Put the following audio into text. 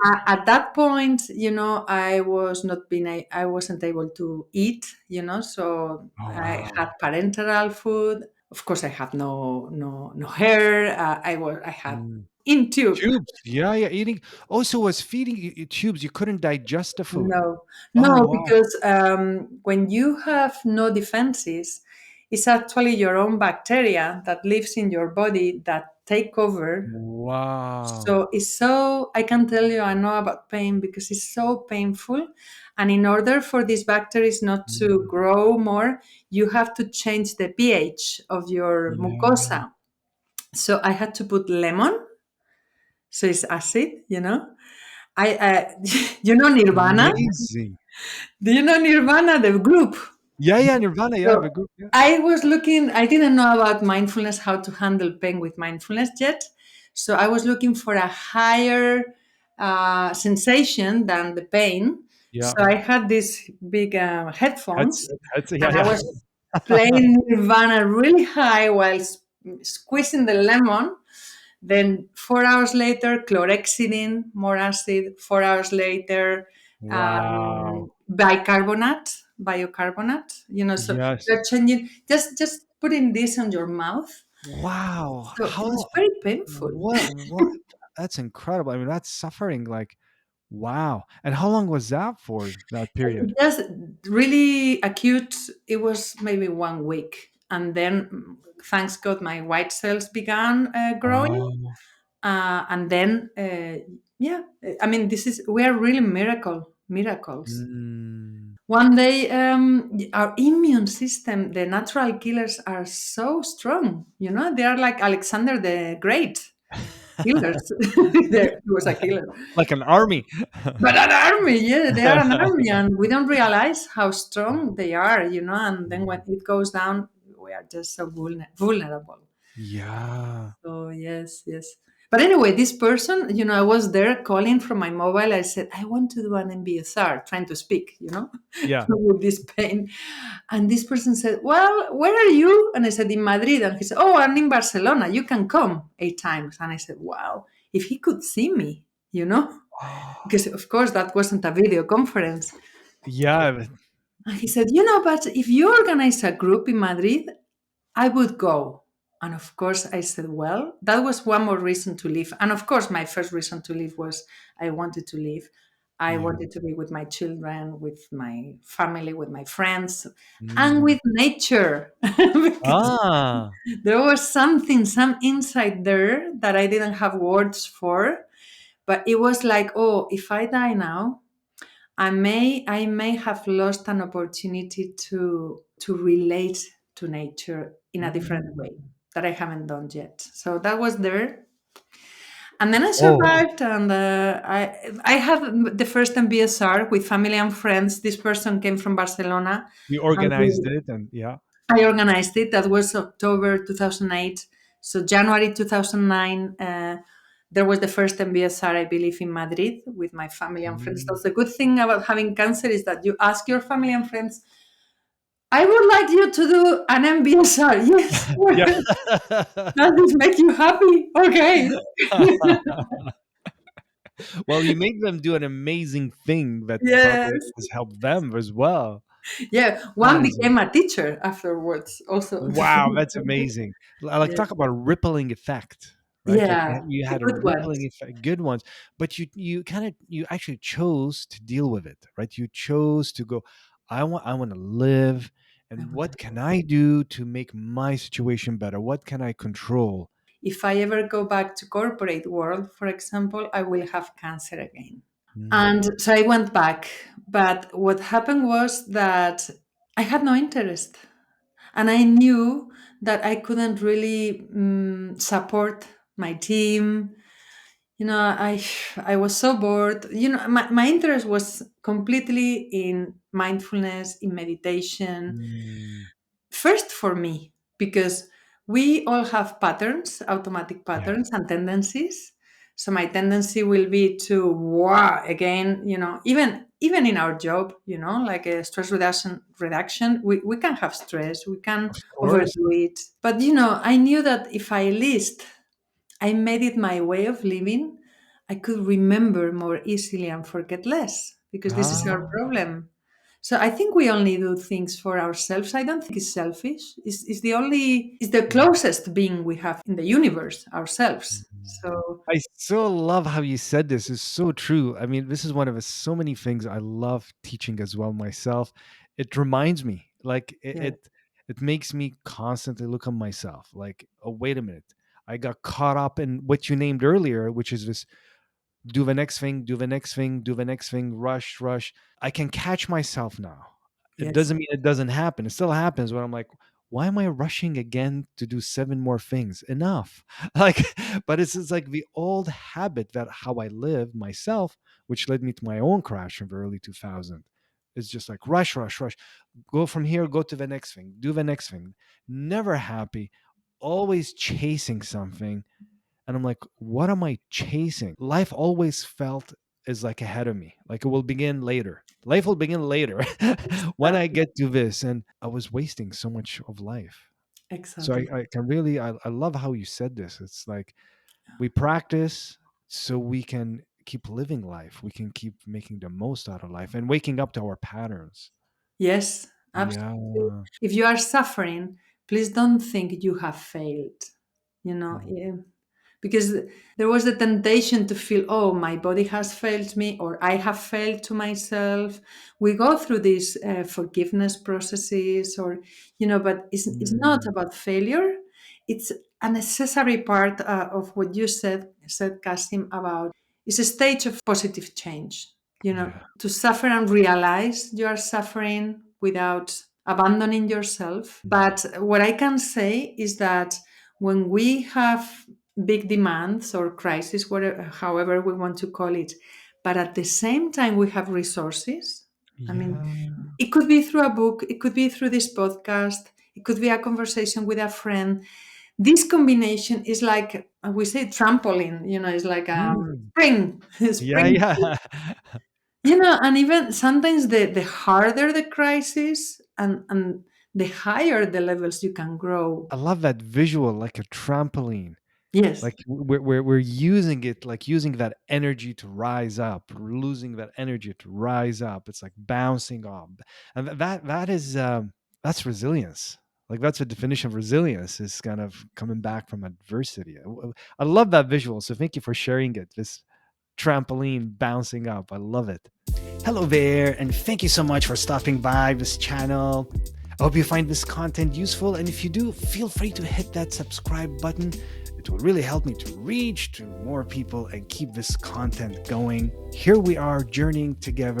At that point, I wasn't able to eat, so Oh I wow. had parenteral food. Of course, I have no hair. I had Mm. in tube. Tubes. Yeah, yeah. Eating. Also, was feeding you tubes. You couldn't digest the food. No, Oh no, wow. because when you have no defenses, it's actually your own bacteria that lives in your body that take over. Wow. So I can tell you, I know about pain because it's so painful. And in order for these bacteria not to Mm. grow more, you have to change the pH of your Yeah. mucosa. So I had to put lemon, so it's acid, Nirvana? Amazing. Do you know Nirvana, the group? Yeah, yeah. Nirvana. Yeah, So the group. Yeah. I didn't know about mindfulness, how to handle pain with mindfulness yet. So I was looking for a higher sensation than the pain. Yeah. So I had these big That's headphones that's yeah, and I yeah. was playing Nirvana really high while squeezing the lemon. Then 4 hours later, chlorhexidine, more acid. 4 hours later, Wow. biocarbonate. So Yes. you're changing. Just putting this on your mouth. Wow. So it was very painful. What that's incredible. I mean, that's suffering like wow. And how long was that for, that period? Just really acute. It was maybe 1 week, and then thanks God, my white cells began growing. Oh. And then yeah, I mean, we are really miracles. Mm. One day, our immune system, the natural killers are so strong. They are like Alexander the Great killers. He was a killer. Like an army. But an army, yeah, they are an army, and we don't realize how strong they are. And then when it goes down, we are just so vulnerable. Yeah. So yes, yes. But anyway, this person, I was there calling from my mobile. I said, I want to do an MBSR, trying to speak, Yeah. with this pain. And this person said, well, where are you? And I said, in Madrid. And he said, oh, I'm in Barcelona. You can come 8 times. And I said, wow, if he could see me. Oh. Because of course that wasn't a video conference. Yeah. And he said, but if you organize a group in Madrid, I would go. And of course, I said, well, that was one more reason to leave. And of course, my first reason to leave was I wanted to leave. I Yeah. wanted to be with my children, with my family, with my friends, and Mm. with nature. Because Ah. there was some insight there that I didn't have words for. But it was like, oh, if I die now, I may have lost an opportunity to relate to nature in a different Mm. way that I haven't done yet. So that was there, and then I Oh, survived, and I had the first MBSR with family and friends. This person came from Barcelona, you and organized it and yeah. I organized it. That was October 2008. So January 2009. There was the first MBSR, I believe, in Madrid with my family and friends. Mm. That's the good thing about having cancer is that you ask your family and friends, I would like you to do an MBSR. Yes. Yeah. Does this make you happy? Okay. Well, you make them do an amazing thing that probably Yes. has helped them as well. Yeah. That One is became a teacher afterwards, also. wow, that's amazing. Like Yeah. talk about rippling effect, right? Like Yeah. you The had a good rippling ones. effect, good ones, but you actually chose to deal with it, right? You chose to go, I want to live, I and want what to can I do to make my situation better? What can I control? If I ever go back to corporate world, for example, I will have cancer again. Mm. And so I went back. But what happened was that I had no interest. And I knew that I couldn't really support my team. I was so bored. My interest was completely in mindfulness, in meditation. Mm. First for me, because we all have patterns, automatic Yeah, patterns and tendencies. So my tendency will be to wow again, even in our job, like a stress reduction, we can have stress, we can of course. overdo it. But I knew that if I list, I made it my way of living, I could remember more easily and forget less, because this is our Ah. problem. So I think we only do things for ourselves. I don't think it's selfish. It's the closest being we have in the universe, ourselves. So I so love how you said this. It's so true. I mean, this is one of so many things I love teaching as well myself. It reminds me, like yeah, it makes me constantly look at myself. Like, oh, wait a minute. I got caught up in what you named earlier, which is this: do the next thing, do the next thing, do the next thing, rush, rush. I can catch myself now. It yes, doesn't mean it doesn't happen. It still happens when I'm like, why am I rushing again to do seven more things? Enough. Like, but it's like the old habit that how I live myself, which led me to my own crash in the early 2000s. It's just like rush, rush, rush. Go from here, go to the next thing, do the next thing. Never happy, always chasing something, and I'm like, what am I chasing? Life always felt is like ahead of me. Like it will begin later. Life will begin later when I exactly, get to this. And I was wasting so much of life. So exactly. I can really, I love how you said this. It's like we practice so we can keep living life. We can keep making the most out of life and waking up to our patterns. Yes, Yeah. absolutely. If you are suffering, please don't think you have failed. Mhm. Yeah. Because there was a temptation to feel, oh, my body has failed me, or I have failed to myself. We go through these forgiveness processes, but it's not Mm. about failure. It's a necessary part of what you said, Kasim, about it's a stage of positive change. Yeah. To suffer and realize you are suffering without abandoning yourself. But what I can say is that when we have big demands or crisis, whatever, however we want to call it, but at the same time we have resources. I mean, Yeah. it could be through a book, it could be through this podcast, it could be a conversation with a friend. This combination is like we say trampoline, it's like a Mm. spring, Yeah. spring. Yeah. And even sometimes the harder the crisis and the higher the levels you can grow. I love that visual, like a trampoline. Yes, Like we're using it, like using that energy to rise up, losing that energy to rise up. It's like bouncing off, and that is that's resilience. Like that's the definition of resilience, is kind of coming back from adversity. I love that visual. So thank you for sharing it. This trampoline bouncing up. I love it. Hello there, and thank you so much for stopping by this channel. I hope you find this content useful, and if you do, feel free to hit that subscribe button. It will really help me to reach to more people and keep this content going. Here we are journeying together.